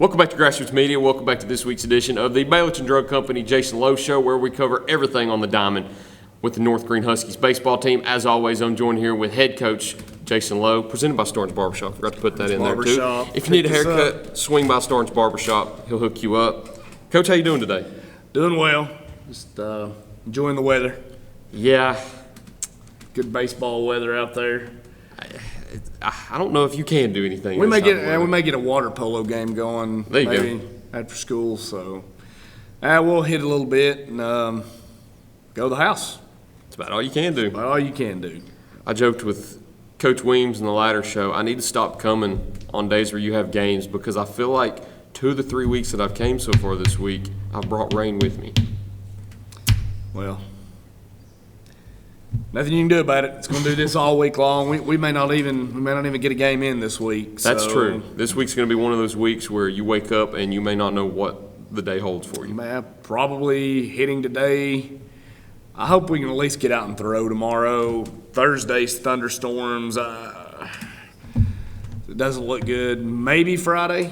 Welcome back to Grassroots Media. Welcome back to this week's edition of the Baileyton Drug Company Jason Lowe Show, where we cover everything on the diamond with the North Green Huskies baseball team. As always, I'm joined here with head coach Jason Lowe, presented by Starne's Barbershop. Forgot to put that in there too. If you need a haircut, swing by Starne's Barbershop. He'll hook you up. Coach, how you doing today? Doing well. Just enjoying the weather. Yeah. Good baseball weather out there. I don't know if you can do anything. We may get a water polo game going. There you maybe go. After school, so we'll hit a little bit and go to the house. That's about all you can do. About all you can do. I joked with Coach Weems in the latter show, I need to stop coming on days where you have games because I feel like 2 of the 3 weeks that I've came so far this week, I've brought rain with me. Well, nothing you can do about it. It's going to do this all week long. We may not even get a game in this week. That's true. This week's going to be one of those weeks where you wake up and you may not know what the day holds for you. Probably hitting today. I hope we can at least get out and throw tomorrow. Thursday's thunderstorms. It doesn't look good. Maybe Friday.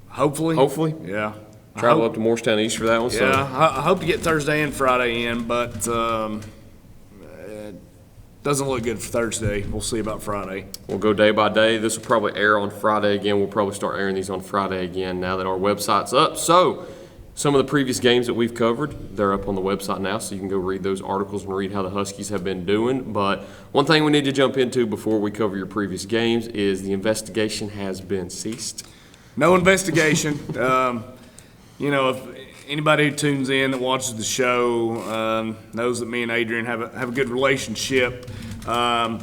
Hopefully. Yeah. Travel up to Morristown East for that one. Yeah, I hope to get Thursday and Friday in, but it doesn't look good for Thursday. We'll see about Friday. We'll go day by day. This will probably air on Friday again. We'll probably start airing these on Friday again now that our website's up. So some of the previous games that we've covered, they're up on the website now, so you can go read those articles and read how the Huskies have been doing. But one thing we need to jump into before we cover your previous games is the investigation has been ceased. No investigation. If anybody who tunes in that watches the show knows that me and Adrian have a good relationship, and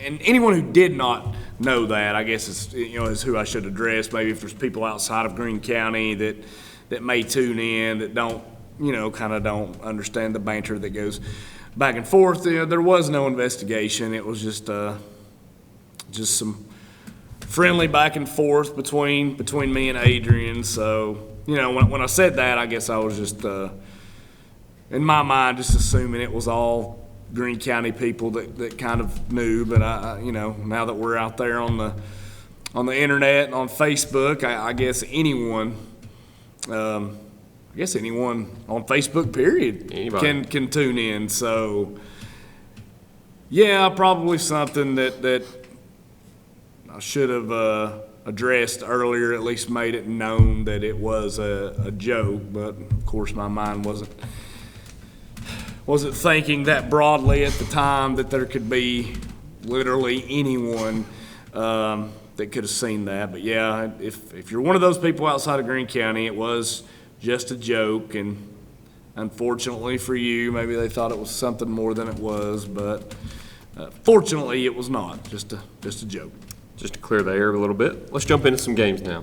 anyone who did not know that, I guess is who I should address. Maybe if there's people outside of Greene County that may tune in that don't don't understand the banter that goes back and forth. There was no investigation. It was just some friendly back and forth between me and Adrian. So when I said that, I guess I was just in my mind just assuming it was all Greene County people that kind of knew. But now that we're out there on the internet and on Facebook, I guess anyone on Facebook period can tune in. So yeah, probably something that I should have addressed earlier, at least made it known that it was a joke. But of course my mind wasn't thinking that broadly at the time that there could be literally anyone that could have seen that. But yeah, if you're one of those people outside of Greene County, it was just a joke, and unfortunately for you, maybe they thought it was something more than it was, but fortunately it was not. Just a joke. Just to clear the air a little bit, let's jump into some games now.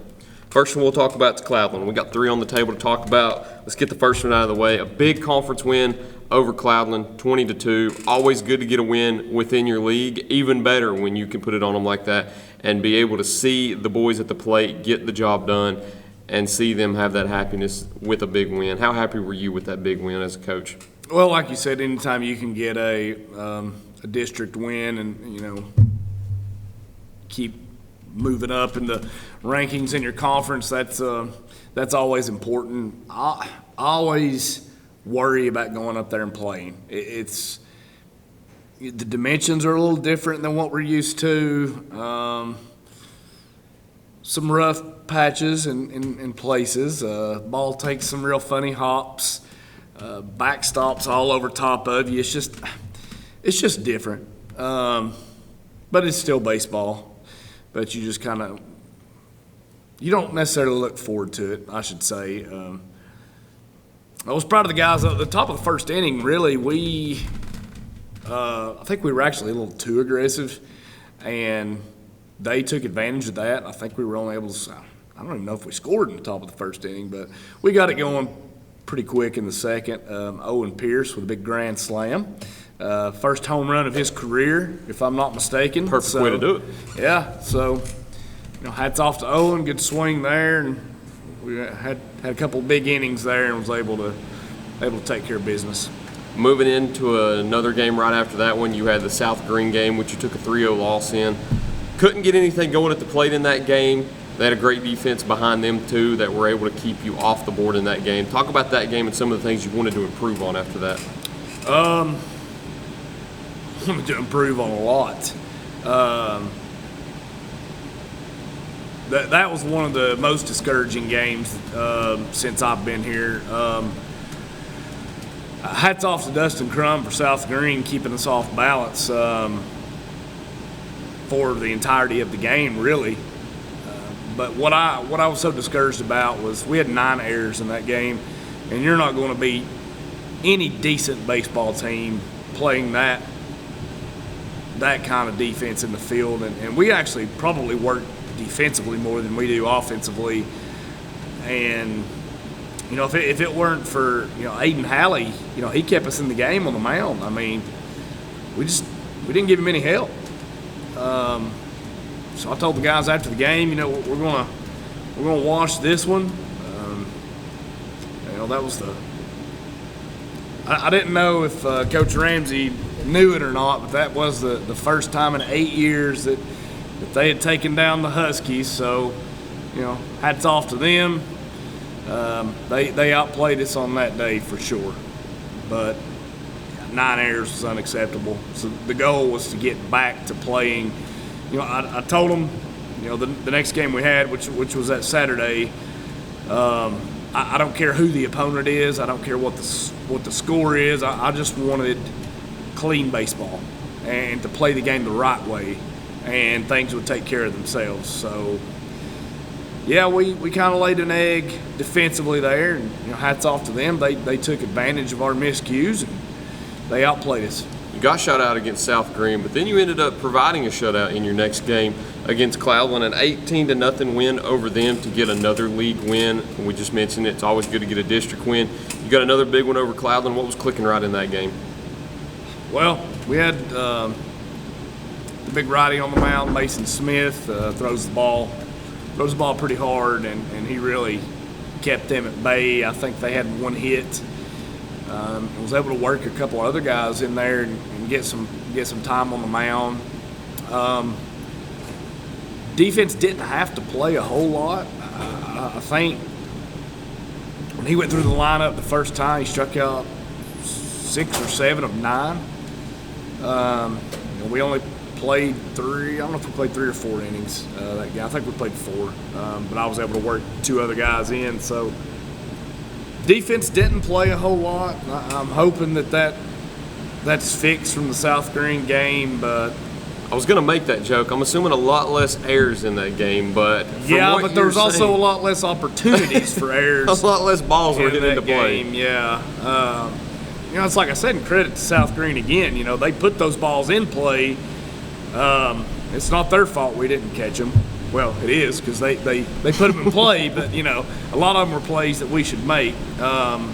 First one we'll talk about is Cloudland. We got 3 on the table to talk about. Let's get the first one out of the way. A big conference win over Cloudland, 20-2. Always good to get a win within your league. Even better when you can put it on them like that and be able to see the boys at the plate get the job done and see them have that happiness with a big win. How happy were you with that big win as a coach? Well, like you said, anytime you can get a district win and keep moving up in the rankings in your conference, that's always important. I always worry about going up there and playing. The dimensions are a little different than what we're used to. Some rough patches in places. Ball takes some real funny hops. Backstops all over top of you. It's just different. But it's still baseball. But you just you don't necessarily look forward to it, I should say. I was proud of the guys at the top of the first inning. Really, I think we were actually a little too aggressive, and they took advantage of that. I think we were only able to, I don't even know if we scored in the top of the first inning, but we got it going pretty quick in the second. Owen Pierce with a big grand slam. First home run of his career, if I'm not mistaken. Perfect way to do it. Yeah, so hats off to Owen. Good swing there, and we had a couple of big innings there and was able to take care of business. Moving into another game right after that one, you had the South Green game, which you took a 3-0 loss in. Couldn't get anything going at the plate in that game. They had a great defense behind them too that were able to keep you off the board in that game. Talk about that game and some of the things you wanted to improve on after that. Wanted to improve on a lot. That was one of the most discouraging games since I've been here. Hats off to Dustin Crum for South Green keeping us off balance for the entirety of the game, really. But what I was so discouraged about was we had 9 errors in that game, and you're not going to beat any decent baseball team playing that kind of defense in the field. And we actually probably work defensively more than we do offensively. And if it weren't for Aiden Halley, he kept us in the game on the mound. I mean, we didn't give him any help. So I told the guys after the game, we're gonna wash this one. That was I didn't know if Coach Ramsey knew it or not, but that was the first time in 8 years that they had taken down the Huskies. So, hats off to them. They outplayed us on that day for sure. But 9 errors was unacceptable. So the goal was to get back to playing. I told them, the next game we had, which was that Saturday, I don't care who the opponent is. I don't care what the score is. I just wanted clean baseball and to play the game the right way, and things would take care of themselves. So, yeah, we kind of laid an egg defensively there, and hats off to them. They took advantage of our miscues, and they outplayed us. You got shut out against South Green, but then you ended up providing a shutout in your next game against Cloudland, an 18-0 win over them to get another league win. We just mentioned it's always good to get a district win. You got another big one over Cloudland. What was clicking right in that game? Well, we had the big righty on the mound, Mason Smith, throws the ball pretty hard, and he really kept them at bay. I think they had 1 hit. Was able to work a couple other guys in there and get some time on the mound. Defense didn't have to play a whole lot. I think when he went through the lineup the first time, he struck out 6 or 7 of 9. We only played 3. I don't know if we played 3 or 4 innings that game. I think we played 4, but I was able to work 2 other guys in. So defense didn't play a whole lot. I'm hoping that's fixed from the South Green game, but I was going to make that joke. I'm assuming a lot less errors in that game, but yeah, but there was also a lot less opportunities for errors. A lot less balls were hitting into play. Game, yeah. It's like I said, and credit to South Green again. They put those balls in play. It's not their fault we didn't catch them. Well, it is because they put them in play, but a lot of them were plays that we should make. And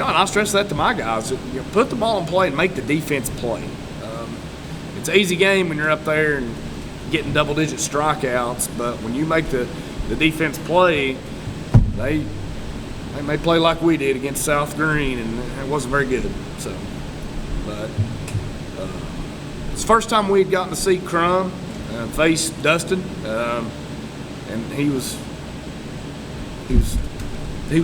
I stress that to my guys. Put the ball in play and make the defense play. It's an easy game when you're up there and getting double-digit strikeouts, but when you make the defense play, they may play like we did against South Green, and it wasn't very good. So, but it's the first time we'd gotten to see Crum face Dustin, and he was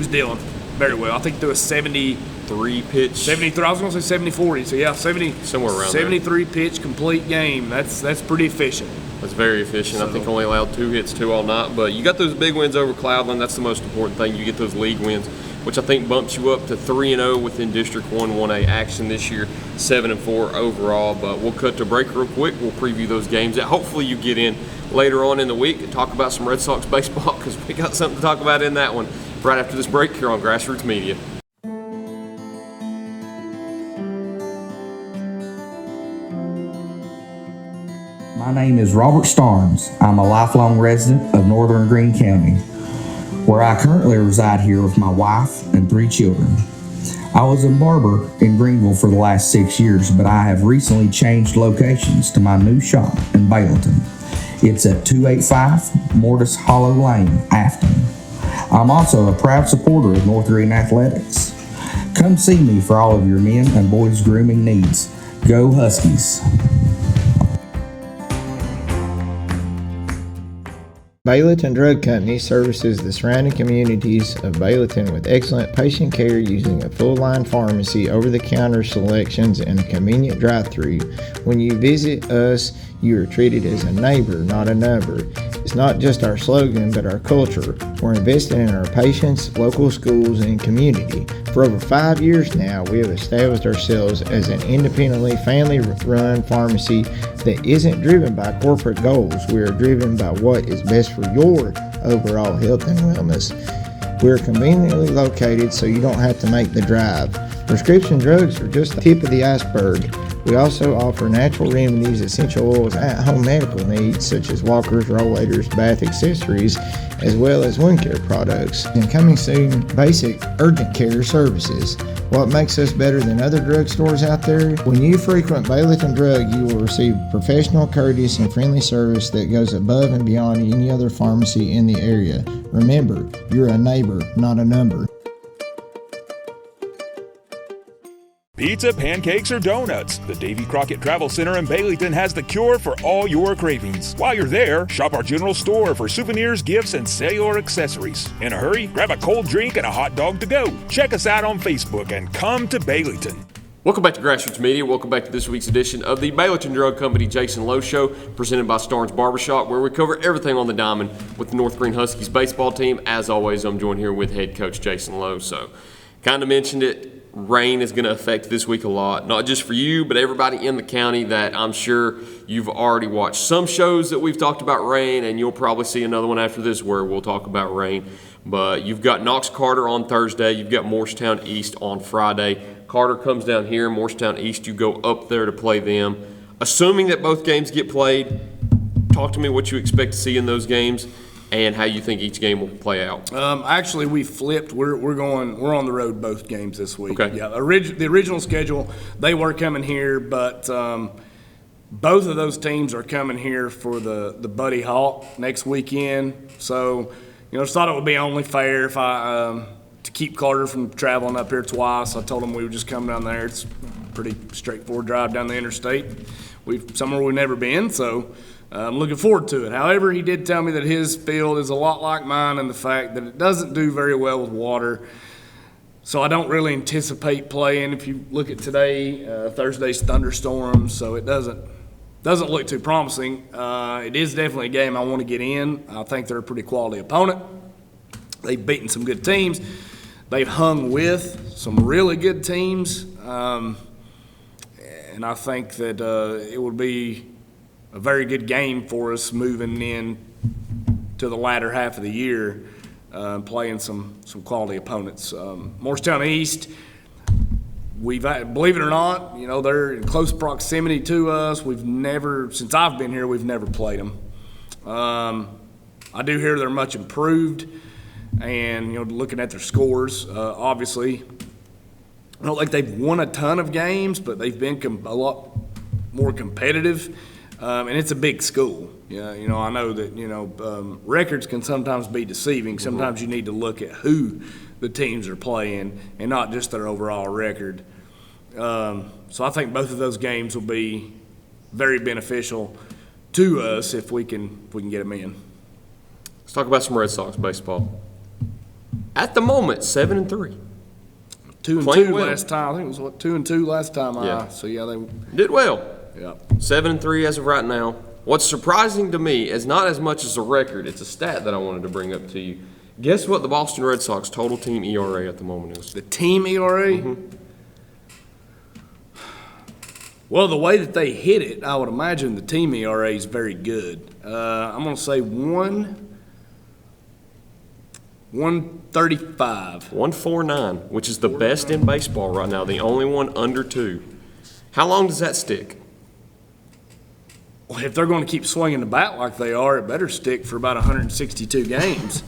dealing very well. I think there was 73 pitch. 73. I was going to say 70-40. So yeah, 70 somewhere around 73 there. Pitch complete game. That's pretty efficient. That's very efficient. So, I think only allowed 2 hits, 2 all night. But you got those big wins over Cloudland. That's the most important thing. You get those league wins, which I think bumps you up to 3-0 within District 1 1A action this year, 7-4 overall. But we'll cut to break real quick. We'll preview those games that hopefully you get in later on in the week and talk about some Red Sox baseball because we got something to talk about in that one right after this break here on Grassroots Media. My name is Robert Starnes. I'm a lifelong resident of Northern Greene County, where I currently reside here with my wife and 3 children. I was in Barber in Greenville for the last 6 years, but I have recently changed locations to my new shop in Baileyton. It's at 285 Mortis Hollow Lane, Afton. I'm also a proud supporter of North Greene Athletics. Come see me for all of your men and boys grooming needs. Go Huskies! Baileyton Drug Company services the surrounding communities of Baileyton with excellent patient care using a full-line pharmacy, over-the-counter selections, and a convenient drive-thru. When you visit us, you are treated as a neighbor, not a number. It's not just our slogan, but our culture. We're investing in our patients, local schools, and community. For over 5 years now, we have established ourselves as an independently family-run pharmacy that isn't driven by corporate goals. We are driven by what is best for your overall health and wellness. We're conveniently located so you don't have to make the drive. Prescription drugs are just the tip of the iceberg. We also offer natural remedies, essential oils, at-home medical needs such as walkers, rollators, bath accessories, as well as wound care products. And coming soon, basic urgent care services. What makes us better than other drugstores out there? When you frequent Baileyton Drug, you will receive professional, courteous, and friendly service that goes above and beyond any other pharmacy in the area. Remember, you're a neighbor, not a number. Pizza, pancakes, or donuts? The Davy Crockett Travel Center in Baileyton has the cure for all your cravings. While you're there, shop our general store for souvenirs, gifts, and cellular accessories. In a hurry, grab a cold drink and a hot dog to go. Check us out on Facebook and come to Baileyton. Welcome back to Grassroots Media. Welcome back to this week's edition of the Baileyton Drug Company Jason Lowe Show, presented by Starne's Barbershop, where we cover everything on the diamond with the North Green Huskies baseball team. As always, I'm joined here with head coach Jason Lowe. So, kind of mentioned it. Rain is going to affect this week a lot, not just for you, but everybody in the county that I'm sure you've already watched some shows that we've talked about rain, and you'll probably see another one after this where we'll talk about rain. But you've got Knox Carter on Thursday. You've got Morristown East on Friday. Carter comes down here. Morristown East, you go up there to play them. Assuming that both games get played, talk to me what you expect to see in those games and how you think each game will play out. Actually, we flipped. We're on the road both games this week. Okay. Yeah. The original schedule, they were coming here, but both of those teams are coming here for the Buddy Hawk next weekend. So, just thought it would be only fair if I to keep Carter from traveling up here twice. I told him we would just come down there. It's a pretty straightforward drive down the interstate. Somewhere we've never been, so. I'm looking forward to it. However, he did tell me that his field is a lot like mine in the fact that it doesn't do very well with water. So I don't really anticipate playing. If you look at today, Thursday's thunderstorms, so it doesn't look too promising. It is definitely a game I want to get in. I think they're a pretty quality opponent. They've beaten some good teams. They've hung with some really good teams. And I think that it would be a very good game for us moving in to the latter half of the year, playing some quality opponents. Morristown East, believe it or not, they're in close proximity to us. Since I've been here, we've never played them. I do hear they're much improved, and looking at their scores, obviously, I don't think they've won a ton of games, but they've been a lot more competitive. And it's a big school. I know that, records can sometimes be deceiving. Sometimes you need to look at who the teams are playing and not just their overall record. So I think both of those games will be very beneficial to us if we can get them in. Let's talk about some Red Sox baseball. At the moment, 7-3. 2-2 last time. I think it was 2-2 last time. Yeah. So yeah, they did well. Yeah. 7-3 as of right now. What's surprising to me is not as much as a record, it's a stat that I wanted to bring up to you. Guess what the Boston Red Sox total team ERA at the moment is? The team ERA? Mm-hmm. Well, the way that they hit it, I would imagine the team ERA is very good. I'm going to say 135. 149, which is the best in baseball right now, the only one under 2. How long does that stick? Well, if they're going to keep swinging the bat like they are, it better stick for about 162 games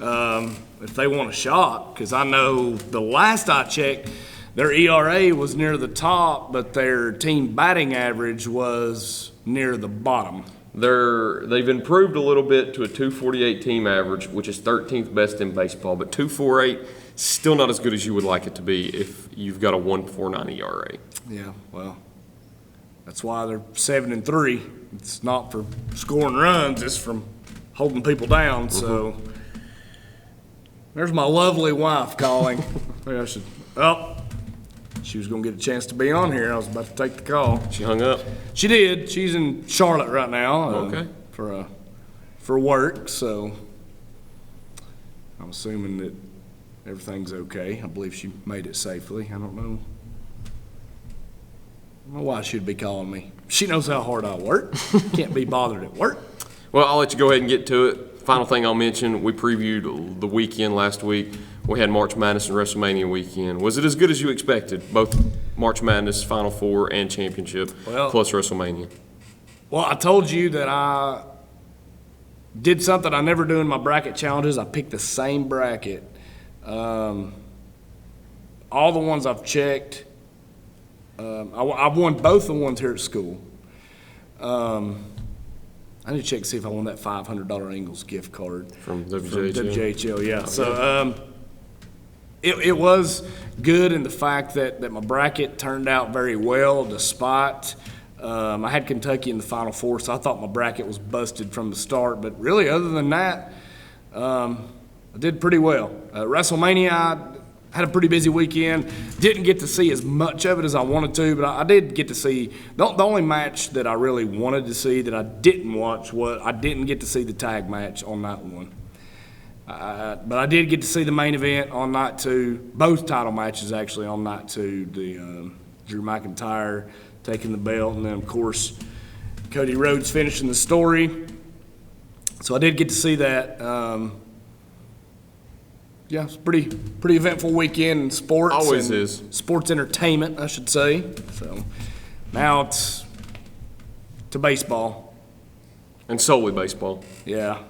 if they want a shot. Because I know the last I checked, their ERA was near the top, but their team batting average was near the bottom. They've improved a little bit to a 248 team average, which is 13th best in baseball, but 248 still not as good as you would like it to be if you've got a 1.49 ERA. Yeah, well, that's why they're 7-3. It's not for scoring runs; it's from holding people down. So there's my lovely wife calling. Maybe I should. Oh, she was gonna get a chance to be on here. I was about to take the call. She hung up. She did. She's in Charlotte right now. Okay. For work. So I'm assuming that everything's okay. I believe she made it safely. I don't know why she'd be calling me. She knows how hard I work. Can't be bothered at work. Well, I'll let you go ahead and get to it. Final thing I'll mention, we previewed the weekend last week. We had March Madness and WrestleMania weekend. Was it as good as you expected? Both March Madness, Final Four, and Championship, plus WrestleMania. Well, I told you that I did something I never do in my bracket challenges. I picked the same bracket. All the ones I've checked, I've won both the ones here at school. I need to check to see if I won that $500 Ingles gift card from WJHL. WJHL, yeah. So it was good in the fact that my bracket turned out very well, despite I had Kentucky in the Final Four, so I thought my bracket was busted from the start. But really, other than that, I did pretty well. WrestleMania, I had a pretty busy weekend. Didn't get to see as much of it as I wanted to, but I did get to see the only match that I really wanted to see that I didn't watch was I didn't get to see the tag match on night one. But I did get to see the main event on night two, both title matches actually on night two. The Drew McIntyre taking the belt, and then of course Cody Rhodes finishing the story. So I did get to see that. Yeah, it's pretty eventful weekend in sports. Always and is. Sports entertainment, I should say. So now it's to baseball. And solely baseball. Yeah.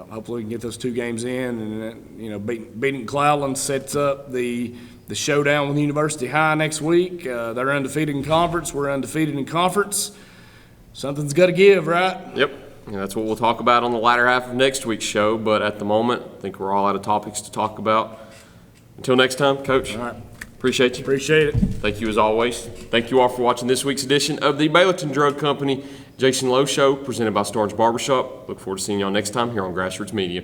Hopefully we can get those two games in, and beating Cloudland sets up the showdown with University High next week. They're undefeated in conference. We're undefeated in conference. Something's got to give, right? Yep. And that's what we'll talk about on the latter half of next week's show. But at the moment, I think we're all out of topics to talk about. Until next time, Coach. All right. Appreciate you. Appreciate it. Thank you as always. Thank you all for watching this week's edition of the Baileyton Drug Company Jason Lowe Show, presented by Starne's Barbershop. Look forward to seeing y'all next time here on Grassroots Media.